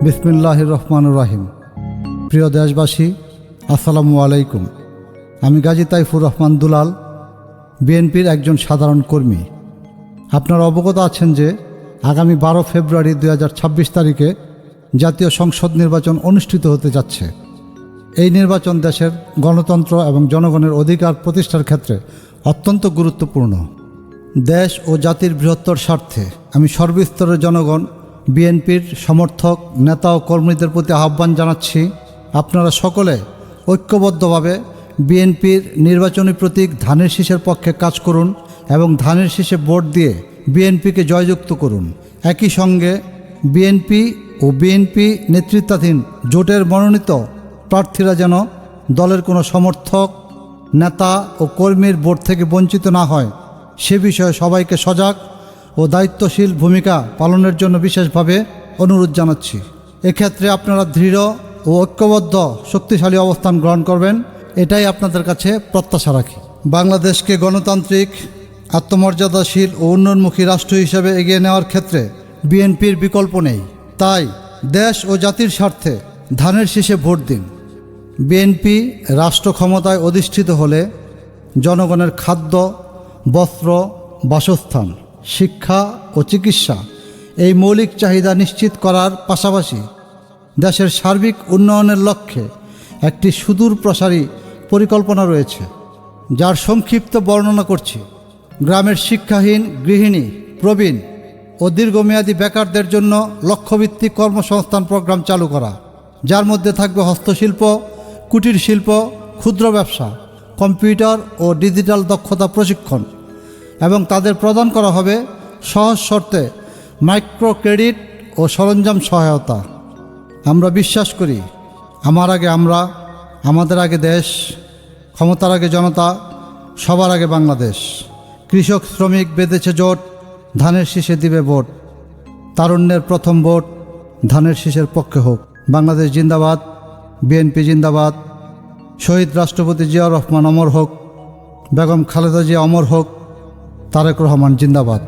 বিসমিল্লাহির রহমানুর রহিম। প্রিয় দেশবাসী, আসসালামু আলাইকুম। আমি গাজী তাইফুর রহমান দুলাল, বিএনপির একজন সাধারণ কর্মী। আপনারা অবগত আছেন যে আগামী 12 ফেব্রুয়ারি 2026 তারিখে জাতীয় সংসদ নির্বাচন অনুষ্ঠিত হতে যাচ্ছে। এই নির্বাচন দেশের গণতন্ত্র এবং জনগণের অধিকার প্রতিষ্ঠার ক্ষেত্রে অত্যন্ত গুরুত্বপূর্ণ। দেশ ও জাতির বৃহত্তর স্বার্থে আমি সর্বস্তরের জনগণ, বিএনপির সমর্থক, নেতা ও কর্মীদের প্রতি আহ্বান জানাচ্ছি, আপনারা সকলে ঐক্যবদ্ধভাবে বিএনপির নির্বাচনী প্রতীক ধানের শীষের পক্ষে কাজ করুন এবং ধানের শীষে ভোট দিয়ে বিএনপিকে জয়যুক্ত করুন। একই সঙ্গে বিএনপি ও বিএনপি নেতৃত্বাধীন জোটের মনোনীত প্রার্থীরা যেন দলের কোনো সমর্থক, নেতা ও কর্মীর ভোট থেকে বঞ্চিত না হয় সে বিষয়ে সবাইকে সজাগ ও দায়িত্বশীল ভূমিকা পালনের জন্য বিশেষভাবে অনুরোধ জানাচ্ছি। এক্ষেত্রে আপনারা দৃঢ় ও ঐক্যবদ্ধ শক্তিশালী অবস্থান গ্রহণ করবেন, এটাই আপনাদের কাছে প্রত্যাশা রাখি। বাংলাদেশকে গণতান্ত্রিক, আত্মমর্যাদাশীল ও উন্নয়নমুখী রাষ্ট্র হিসেবে এগিয়ে নেওয়ার ক্ষেত্রে বিএনপির বিকল্প নেই। তাই দেশ ও জাতির স্বার্থে ধানের শীষে ভোট দিন। বিএনপি রাষ্ট্র ক্ষমতায় অধিষ্ঠিত হলে জনগণের খাদ্য, বস্ত্র, বাসস্থান, শিক্ষা ও চিকিৎসা এই মৌলিক চাহিদা নিশ্চিত করার পাশাপাশি দেশের সার্বিক উন্নয়নের লক্ষ্যে একটি সুদূর প্রসারী পরিকল্পনা রয়েছে, যার সংক্ষিপ্ত বর্ণনা করছি। গ্রামের শিক্ষাহীন, গৃহিণী, প্রবীণ ও দীর্ঘমেয়াদী বেকারদের জন্য লক্ষ্যভিত্তিক কর্মসংস্থান প্রোগ্রাম চালু করা, যার মধ্যে থাকবে হস্তশিল্প, কুটির শিল্প, ক্ষুদ্র ব্যবসা, কম্পিউটার ও ডিজিটাল দক্ষতা প্রশিক্ষণ, এবং তাদের প্রদান করা হবে সহজ শর্তে মাইক্রো ক্রেডিট ও সরঞ্জাম সহায়তা। আমরা বিশ্বাস করি, আমার আগে আমরা, আমাদের আগে দেশ, ক্ষমতার আগে জনতা, সবার আগে বাংলাদেশ। কৃষক শ্রমিক বেঁধেছে জোট, ধানের শীষে দিবে ভোট। তারুণ্যের প্রথম ভোট ধানের শীষের পক্ষে হোক। বাংলাদেশ জিন্দাবাদ, বিএনপি জিন্দাবাদ। শহীদ রাষ্ট্রপতি জিয়াউর রহমান অমর হোক, বেগম খালেদা জিয়া অমর হোক, তারেক রহমান জিন্দাবাদ।